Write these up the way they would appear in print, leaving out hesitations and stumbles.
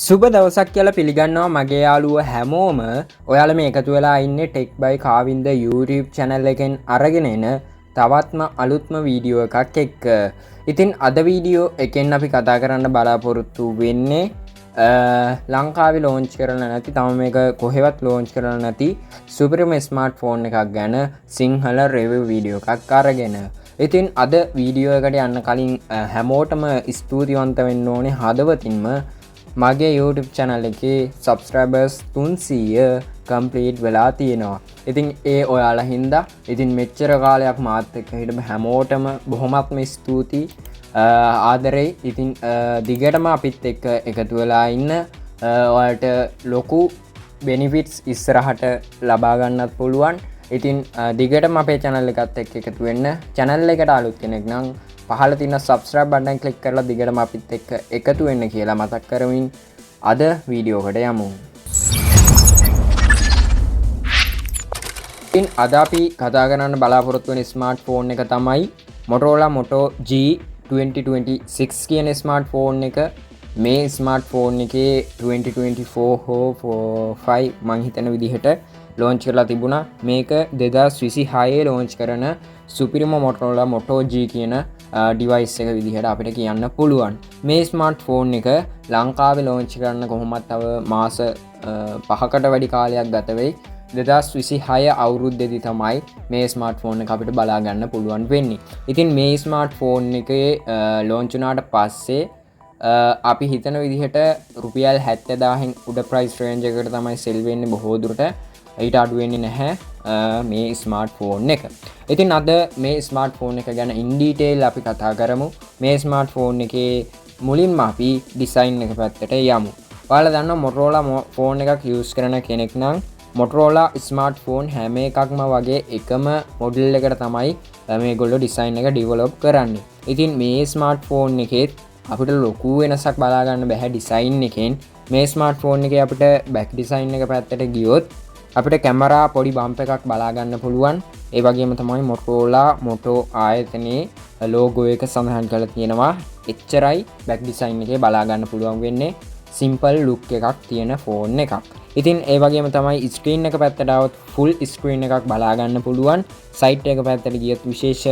සුබ දවසක් කියලා පිළිගන්නවා මගේ යාළුව හැමෝම. ඔයාලා මේ එකතු වෙලා ඉන්නේ ටෙක් බයි කාවින්ද YouTube channel එකෙන් අරගෙන එන තවත්ම අලුත්ම වීඩියෝ එකක් එක්ක. ඉතින් අද වීඩියෝ එකෙන් අපි කතා කරන්න බලාපොරොත්තු වෙන්නේ ලංකාවේ ලෝන්ච් කරලා නැති තම මේක කොහෙවත් ලෝන්ච් කරලා නැති සුපිරිම ස්මාර්ට් ෆෝන් එකක් ගැන සිංහල රිවිව් වීඩියෝ එකක් අරගෙන. ඉතින් අද වීඩියෝ එකට යන්න කලින් හැමෝටම ස්තුතිවන්ත වෙන්න ඕනේ හදවතින්ම. මගේ YouTube channel එකේ subscribers 300 complete වෙලා තියෙනවා. ඉතින් ඒ ඔයාලා හින්දා ඉතින් මෙච්චර කාලයක් මාත් එක්ක හිටපු හැමෝටම බොහොමත්ම ස්තුතියි. ආදරේ. ඉතින් දිගටම අපිත් එක්ක එකතු වෙලා ඉන්න. ඔයාලට ලොකු benefits ඉස්සරහට ලබා ගන්නත් පුළුවන්. ඉතින් දිගටම අපේ channel එකත් එක්ක එකතු වෙන්න. channel එකට අලුත් කෙනෙක් නම් පහල තින සබස්ක්‍රයිබ් බටන් ක්ලික් කරලා දිගටම අපිත් එක්ක එකතු වෙන්න කියලා මතක් කරමින් අද වීඩියෝකට යමු. ඉතින් අද අපි කතා කරන්න බලාපොරොත්තු වෙන ස්මාර්ට් ෆෝන් එක තමයි Motorola Moto G 2026 කියන ස්මාර්ට් ෆෝන් එක. මේ ස්මාර්ට් ෆෝන් එකේ 2024 හෝ 5 මං හිතන විදිහට ලෝන්ච් කරලා තිබුණා. මේක 2026 ලෝන්ච් කරන සුපිරිම Motorola Moto G කියන ඩිවයිස් එක විදිහට අපිට කියන්න පුළුවන්. මේ ස්මාර්ට් ෆෝන් එක ලංකාවේ ලෝන්ච් කරන්න කොහොමත් තව මාස 5කට වැඩි කාලයක් ගත වෙයි. 2026 අවුරුද්දේදී තමයි මේ ස්මාර්ට් ෆෝන් එක අපිට බලා ගන්න පුළුවන් වෙන්නේ. ඉතින් මේ ස්මාර්ට් ෆෝන් එකේ ලෝන්ච් වුණාට පස්සේ අපි හිතන විදිහට රුපියල් 70000න් උඩ ප්‍රයිස් රේන්ජ් එකකට තමයි සෙල් වෙන්නේ බොහෝ දුරට. ඊට අඩු වෙන්නේ නැහැ මේ ස්මාර්ට් ෆෝන් එක. ඉතින් අද මේ ස්මාර්ට් ෆෝන් එක ගැන ඉන් ඩීටේල් අපි කතා කරමු. මේ ස්මාර්ට් ෆෝන් එකේ මුලින්ම අපි ඩිසයින් එක පැත්තට යමු. ඔයාලා දන්නවා Motorola ෆෝන් එකක් යූස් කරන කෙනෙක් නම් Motorola ස්මාර්ට් ෆෝන් හැම එකක්ම වගේ එකම මොඩල් එකට තමයි මේගොල්ලෝ ඩිසයින් එක ඩෙවලොප් කරන්නේ. ඉතින් මේ ස්මාර්ට් ෆෝන් එකේ අපිට ලොකු වෙනසක් බලා ගන්න බෑ ඩිසයින් එකෙන්. මේ ස්මාර්ට් ෆෝන් එකේ අපිට බෑක් ඩිසයින් එක පැත්තට ගියොත් අපිට කැමරා පොඩි බම්ප් එකක් බලා ගන්න පුළුවන්. ඒ වගේම තමයි Motorola Moto ආයතනයේ ලෝගෝ එක සඳහන් කරලා තියෙනවා. එච්චරයි බෑක් ඩිසයින් එකේ බලා ගන්න පුළුවන් වෙන්නේ. සිම්පල් ලුක් එකක් තියෙන ෆෝන් එකක්. ඉතින් ඒ වගේම තමයි ස්ක්‍රීන් එක පැත්තට આવත් ෆුල් ස්ක්‍රීන් එකක් බලා ගන්න පුළුවන්. සයිට් එක පැත්තට ගියොත් විශේෂ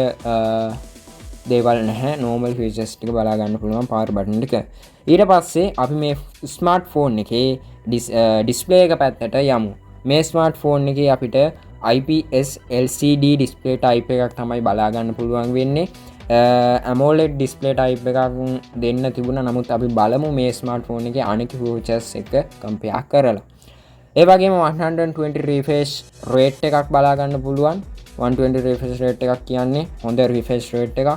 දේවල් නැහැ. නෝමල් ෆීචර්ස් ටික බලා ගන්න පුළුවන් පවර් බටන් එක. ඊට පස්සේ අපි මේ ස්මාර්ට් ෆෝන් එකේ ඩිස්ප්ලේ එක පැත්තට යමු. මේ ස්මාර්ට් ෆෝන් එකේ අපිට IPS LCD ඩිස්ප්ලේ ටයිප් එකක් තමයි බලා ගන්න පුළුවන් වෙන්නේ. AMOLED ඩිස්ප්ලේ ටයිප් එකක් දෙන්න තිබුණා. නමුත් අපි බලමු මේ ස්මාර්ට් ෆෝන් එකේ අනික ෆීචර්ස් එක කම්පෙයාර් කරලා. ඒ වගේම 120 රිෆ්‍රෙෂ් රේට් එකක් බලා ගන්න පුළුවන්. 120 රිෆ්‍රෙෂ් රේට් එකක් කියන්නේ හොඳ රිෆ්‍රෙෂ් රේට් එකක්.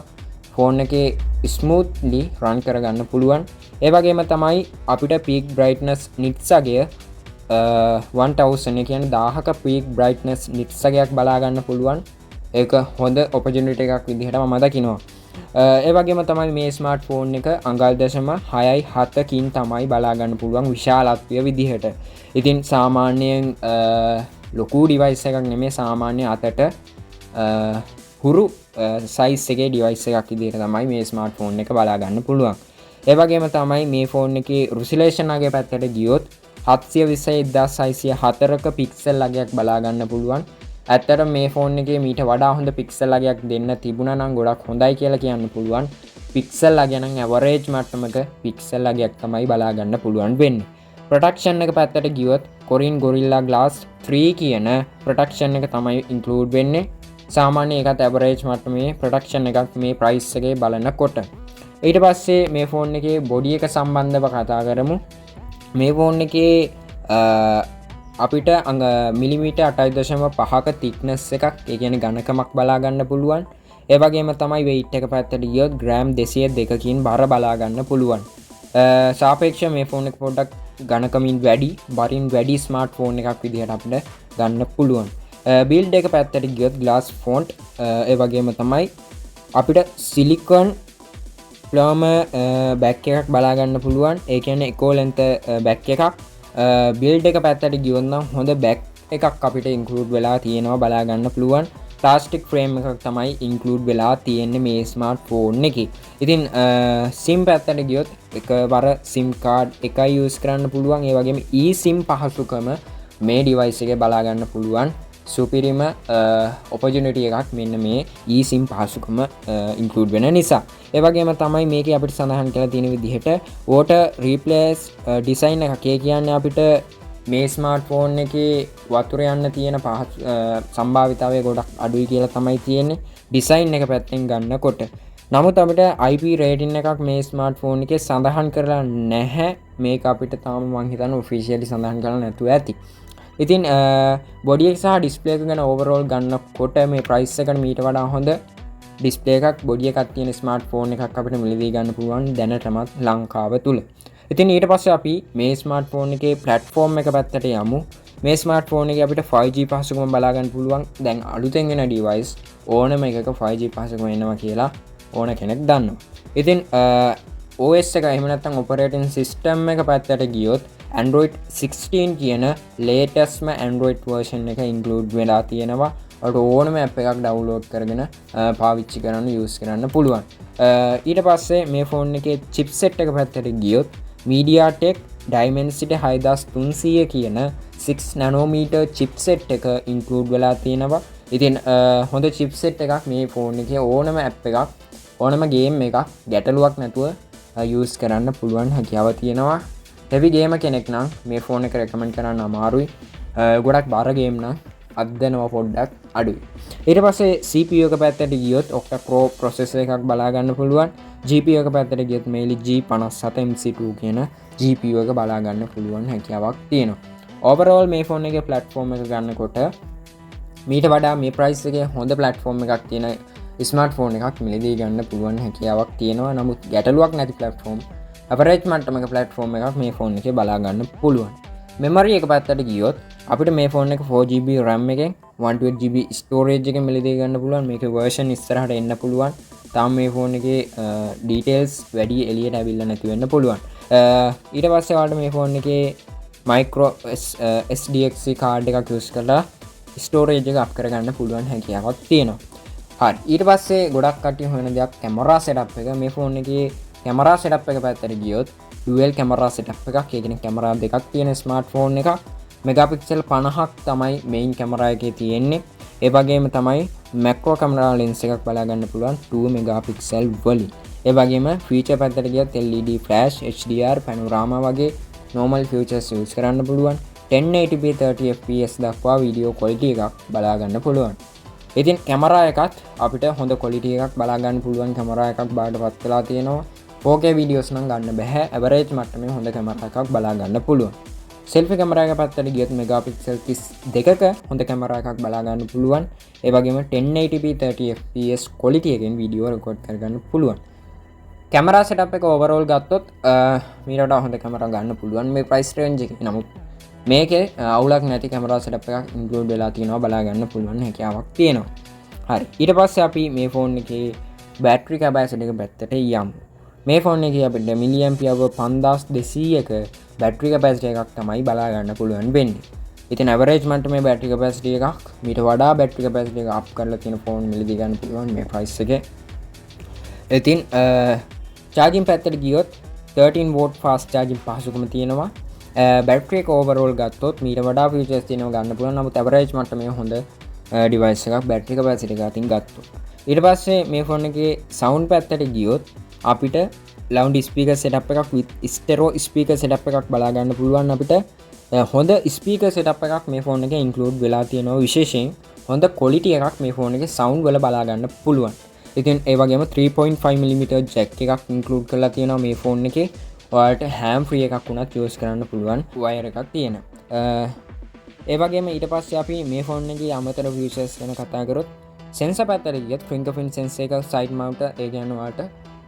ෆෝන් එකේ ස්මූත්ලි රන් කරගන්න පුළුවන්. ඒ වගේම තමයි අපිට පීක් බ්‍රයිට්නස් නිට්ස් අගය 1000 කියන්නේ 1000ක පීක් බ්‍රයිට්නස් නිට්ස් අගයක් බලා ගන්න පුළුවන්. ඒක හොඳ ඔපචුනිටි එකක් විදිහට මම දකිනවා. ඒ වගේම තමයි මේ ස්මාර්ට් ෆෝන් එක අඟල් 0.67කින් තමයි බලා ගන්න පුළුවන් විශාලත්වය විදිහට. ඉතින් සාමාන්‍යයෙන් ලොකු ඩිවයිස් එකක් නෙමෙයි, සාමාන්‍ය අතට හුරු සයිස් එකේ ඩිවයිස් එකක් විදිහට තමයි මේ ස්මාර්ට් ෆෝන් එක බලා ගන්න පුළුවන්. ඒ වගේම තමයි මේ ෆෝන් එකේ රිසොලූෂන් අගය පැත්තට ගියොත් 720x1604ක පික්සල් අගයක් බලා ගන්න පුළුවන්. ඇත්තට මේ ෆෝන් එකේ මීට වඩා හොඳ පික්සල් අගයක් දෙන්න තිබුණා නම් ගොඩක් හොඳයි කියලා කියන්න පුළුවන්. පික්සල් අගය නම් ඇවරේජ් මට්ටමක පික්සල් අගයක් තමයි බලා ගන්න පුළුවන් වෙන්නේ. ප්‍රොටෙක්ෂන් එක පැත්තට ගියොත් Korin Gorilla Glass 3 කියන ප්‍රොටෙක්ෂන් එක තමයි ඉන්ක්ලූඩ් වෙන්නේ. සාමාන්‍ය එකත් ඇවරේජ් මට්ටමේ ප්‍රොටෙක්ෂන් එකක් මේ ප්‍රයිස් එකේ බලනකොට. ඊට පස්සේ මේ ෆෝන් එකේ බොඩි එක සම්බන්ධව කතා කරමු. මේ ෆෝන් එකේ අපිට මිලිමීටර් 8.5ක thickness එකක්, ඒ කියන්නේ ඝනකමක් බලා ගන්න පුළුවන්. ඒ වගේම තමයි weight එක පැත්තට ගියොත් ග්‍රෑම් 202කින් බර බලා ගන්න පුළුවන්. සාපේක්ෂව මේ ෆෝන් එක පොඩ්ඩක් ඝනකමින් වැඩි, බරින් වැඩි ස්මාර්ට් ෆෝන් එකක් විදිහට අපිට ගන්න පුළුවන්. බිල්ඩ් එක පැත්තට ගියොත් glass font, ඒ වගේම තමයි අපිට silicon ප්ලම බැක් එකක් බලා ගන්න පුළුවන්. ඒ කියන්නේ eco length බැක් එකක්. බිල්ඩ් එක පැත්තට ගියොත් නම් හොඳ බැක් එකක් අපිට ඉන්ක්ලූඩ් වෙලා තියෙනවා බලා ගන්න පුළුවන්. ප්ලාස්ටික් ෆ්‍රේම් එකක් තමයි ඉන්ක්ලූඩ් වෙලා තියෙන්නේ මේ ස්මාර්ට් ෆෝන් එකේ. ඉතින් සිම් පැත්තට ගියොත් එකවර සිම් කාඩ් එකයි යූස් කරන්න පුළුවන්. ඒ වගේම eSIM පහසුකම මේ ඩිවයිස් එකේ බලා ගන්න පුළුවන්. සුපිරිම ඔපචුනිටි එකක් මෙන්න මේ eSIM පහසුකම ඉන්ක්ලූඩ් වෙන නිසා. ඒ වගේම තමයි මේකේ අපිට සඳහන් කරලා තියෙන විදිහට water replace design එකක්. ඒ කියන්නේ අපිට මේ ස්මාර්ට් ෆෝන් එකේ වතුර යන්න තියෙන සම්භාවිතාවය ගොඩක් අඩුයි කියලා තමයි තියෙන්නේ ඩිසයින් එක පැත්තෙන් ගන්නකොට. නමුත් අපිට IP රේටින් එකක් මේ ස්මාර්ට් ෆෝන් එකේ සඳහන් කරලා නැහැ. මේක අපිට තාම මං හිතන්නේ ඔෆිෂියලි සඳහන් කරලා නැතුව ඇති. ඉතින් බොඩි එක සහ ඩිස්ප්ලේ එක ගැන ඕවරෝල් ගන්නකොට මේ ප්‍රයිස් එකට මීට වඩා හොඳ ඩිස්ප්ලේ එකක් බොඩි එකක් තියෙන ස්මාර්ට් ෆෝන් එකක් අපිට මිලදී ගන්න පුළුවන් දැනටමත් ලංකාව තුල. ඉතින් ඊට පස්සේ අපි මේ ස්මාර්ට් ෆෝන් එකේ ප්ලැට්ෆෝම් එක පැත්තට යමු. මේ ස්මාර්ට් ෆෝන් එකේ අපිට 5G පහසුකම බලා ගන්න පුළුවන්. දැන් අලුතෙන් එන ඩිවයිස් ඕනම එකක 5G පහසුකම එනවා කියලා ඕන කෙනෙක් දන්නවා. ඉතින් OS එක එහෙම නැත්නම් ඔපරේටින් සිස්ටම් එක පැත්තට ගියොත් Android 16 කියන latestම Android version එක include වෙලා තියෙනවා. ඔයාලට ඕනම app එකක් download කරගෙන පාවිච්චි කරන්න use කරන්න පුළුවන්. ඊට පස්සේ මේ ෆෝන් එකේ chipset එක පැත්තට ගියොත් MediaTek Dimensity 6300 කියන 6 nanometer chipset එක include වෙලා තියෙනවා. ඉතින් හොඳ chipset එකක් මේ ෆෝන් එකේ ඕනම app එකක් ඕනම game එකක් ගැටලුවක් නැතුව use කරන්න පුළුවන් හැකියාව තියෙනවා. heavy gamer කෙනෙක් නම් මේ ෆෝන් එක recommend කරන්න අමාරුයි. ගොඩක් බාර game නම් අද්දනවා පොඩ්ඩක් අඩුයි. ඊට පස්සේ CPU එක පැත්තට ගියොත් octa core processor එකක් බලා ගන්න පුළුවන්. GPU එක පැත්තට ගියොත් Mali G57 MC2 කියන GPU එක බලා ගන්න පුළුවන් හැකියාවක් තියෙනවා. overall මේ ෆෝන් එකේ platform එක ගන්නකොට මීට වඩා මේ price එකේ හොඳ platform එකක් තියෙන ස්මාර්ට්ෆෝන් එකක් මිලදී ගන්න පුළුවන් හැකියාවක් තියෙනවා. නමුත් ගැටලුවක් නැති platform average මට්ටමක platform එකක් මේ ෆෝන් එකේ බලා ගන්න පුළුවන්. memory එක පැත්තට ගියොත් අපිට මේ ෆෝන් එක 4GB RAM එකෙන් 128GB storage එකෙන් මිලදී ගන්න පුළුවන්. මේකේ version ඉස්සරහට එන්න පුළුවන්. තාම මේ ෆෝන් එකේ details වැඩි එළියට ඇවිල්ලා නැති වෙන්න පුළුවන්. ඊට පස්සේ ඔයාලට මේ ෆෝන් එකේ micro SDXC card එකක් use කරලා storage එක up කරගන්න පුළුවන් හැකියාවක් තියෙනවා. හරි. ඊට පස්සේ ගොඩක් කට්ටිය හොයන දෙයක් camera setup එක. මේ ෆෝන් එකේ camera setup එක පැත්තට ගියොත් dual camera setup එකක්. ඒ කියන්නේ camera දෙකක් තියෙන smartphone එකක්. megapixel 50ක් තමයි main camera එකේ තියෙන්නේ. ඒ වගේම තමයි macro camera lens එකක් බලා ගන්න පුළුවන් 2 megapixel වලින්. ඒ වගේම feature පැත්තට ගියොත් LED flash, HDR, panorama වගේ normal features use කරන්න පුළුවන්. 1080p 30fps දක්වා video quality එකක් බලා ගන්න පුළුවන්. ඉතින් කැමරා එකත් අපිට හොඳ quality එකක් බලා ගන්න පුළුවන් කැමරා එකක් බාටපත් වෙලා තියෙනවා. 4K videos නම් ගන්න බෑ. average මට්ටමේ හොඳ කැමරා එකක් බලා ගන්න පුළුවන්. selfie කැමරා එක පැත්තට ගියොත් megapixel 32ක හොඳ කැමරා එකක් බලා ගන්න පුළුවන්. ඒ වගේම 1080p 30fps quality එකෙන් video record කරගන්න පුළුවන්. කැමරා setup එක overall ගත්තොත් මීට වඩා හොඳ කැමරා ගන්න පුළුවන් මේ price range එකේ. නමුත් මේකේ අවුලක් නැති කැමරා setup එකක් include වෙලා තියෙනවා බලා ගන්න පුළුවන් හැකියාවක් තියෙනවා. හරි. ඊට පස්සේ අපි මේ ෆෝන් එකේ battery capacity එක පැත්තට යමු. මේ ෆෝන් එකේ අපිට milliampere hour 5200ක battery capacity එකක් තමයි බලා ගන්න පුළුවන් වෙන්නේ. ඉතින් average මට්ටමේ battery capacity එකක් මීට වඩා battery capacity එක up කරලා තියෙන ෆෝන් මිලදී ගන්න පුළුවන් මේ price එකේ. ඉතින් charging පැත්තට ගියොත් 13 watt fast charging පහසුකම තියෙනවා. battery එක overall ගත්තොත් මීට වඩා features තියෙනවා ගන්න පුළුවන්. නමුත් average මට්ටමේ හොඳ device එකක් battery capacity එක අතින් ගත්තොත්. ඊට පස්සේ මේ ෆෝන් එකේ sound පැත්තට ගියොත් අපිට loud speaker setup එකක් with stereo speaker setup එකක් බලා ගන්න පුළුවන්. අපිට හොඳ speaker setup එකක් මේ ෆෝන් එකේ include වෙලා තියෙනවා. විශේෂයෙන් හොඳ quality එකක් මේ ෆෝන් එකේ sound වල බලා ගන්න පුළුවන්. ඉතින් ඒ වගේම 3.5mm jack එකක් include කරලා තියෙනවා මේ ෆෝන් එකේ. ඔයාලට ham free එකක් වුණත් use කරන්න පුළුවන් wire එකක් තියෙනවා. ඒ වගේම ඊට පස්සේ අපි මේ ෆෝන් එකේ අමතර features ගැන කතා කරොත් sensor පැත්තට ගියත් fingerprint sensor එක side mount ඒ කියන්නේ ඔයාලට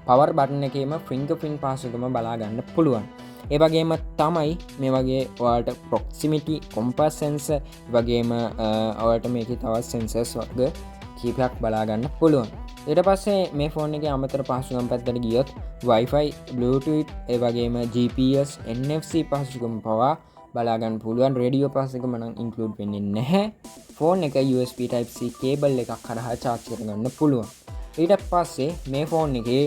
power button එකේම fingerprint පහසුකම බලා ගන්න පුළුවන්. ඒ වගේම තමයි මේ වගේ ඔයාලට proximity compass sensor වගේම ඔයාලට මේකේ තවත් sensors වගේ කීපයක් බලා ගන්න පුළුවන්. ඊට පස්සේ මේ ෆෝන් එකේ අමතර පහසුකම් පැත්තට ගියොත් Wi-Fi, Bluetooth, ඒ වගේම GPS, NFC පහසුකම් පවා බලා ගන්න පුළුවන්. රේඩියෝ පාස් එක මනම් ඉන්ක්ලූඩ් වෙන්නේ නැහැ. ෆෝන් එක USB type C කේබල් එකක් හරහා charge කරගන්න පුළුවන්. ඊට පස්සේ මේ ෆෝන් එකේ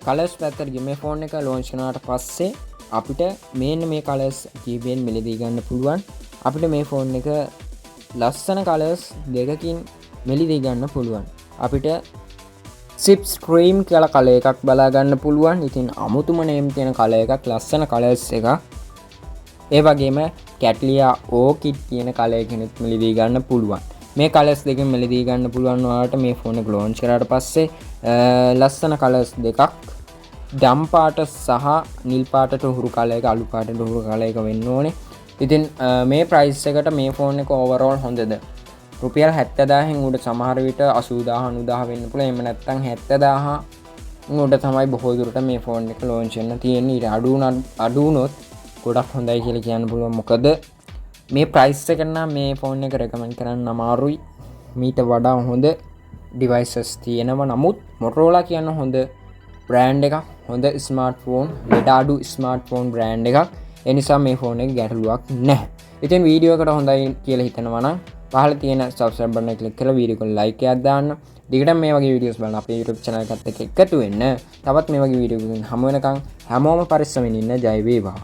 කලර්ස් පැත්තට ගිහින් මේ ෆෝන් එක ලොන්ච් කරනාට පස්සේ අපිට මේන්න මේ කලර්ස් කීපයෙන් මිලදී ගන්න පුළුවන්. අපිට මේ ෆෝන් එක ලස්සන කලර්ස් දෙකකින් මිලදී ගන්න පුළුවන්. අපිට සිප් ස්ක්‍රීම් කියලා කලර් එකක් බලා ගන්න පුළුවන්. ඉතින් අමුතුම නේම් තියෙන කලර් එකක්, ලස්සන කලර්ස් එකක්. ඒ වගේම කැට්ලියා ඕකිඩ් කියන කලර් එකකිනුත් මිලදී ගන්න පුළුවන්. මේ කලර්ස් දෙකෙන් මිලදී ගන්න පුළුවන්. ඔයාලට මේ ෆෝන් එක ලොන්ච් කරාට පස්සේ ලස්සන කලර්ස් දෙකක්, ඩම් පාට සහ නිල් පාටට උහුරු කලර් එක, අලු පාටට උහුරු කලර් එක වෙන්න ඕනේ. ඉතින් මේ ප්‍රයිස් එකට මේ ෆෝන් එක ඕවරෝල් හොඳද? රුපියල් 70000න් උඩ සමහර විට 80000 90000 වෙන්න පුළුවන්. එහෙම නැත්නම් 70000 උඩ තමයි බොහෝ දුරට මේ ෆෝන් එක ලොන්ච් වෙන්න තියෙන්නේ. ඊට අඩු වුණොත් ගොඩක් හොඳයි කියලා කියන්න පුළුවන්. මොකද මේ ප්‍රයිස් එකට නම් මේ ෆෝන් එක රෙකමන්ඩ් කරන්න අමාරුයි. මීට වඩා හොඳ ඩිවයිසස් තියෙනවා. නමුත් Motorola කියන හොඳ බ්‍රෑන්ඩ් එකක්, හොඳ ස්මාර්ට්ෆෝන්, ලෙඩ අඩු ස්මාර්ට්ෆෝන් බ්‍රෑන්ඩ් එකක්. ඒ නිසා මේ ෆෝන් එක ගැටලුවක් නැහැ. ඉතින් වීඩියෝ එකට හොඳයි කියලා හිතනවා නම් පහළ තියෙන subscribe button එක click කරලා වීඩියෝ එකට like එකක් දාන්න. දිගටම මේ වගේ වීඩියෝස් බලන්න අපේ YouTube channel එකත් එක්ක එකතු වෙන්න. තවත් මේ වගේ වීඩියෝ එකකින් හමු වෙනකන් හැමෝම පරිස්සමෙන් ඉන්න. ජය වේවා.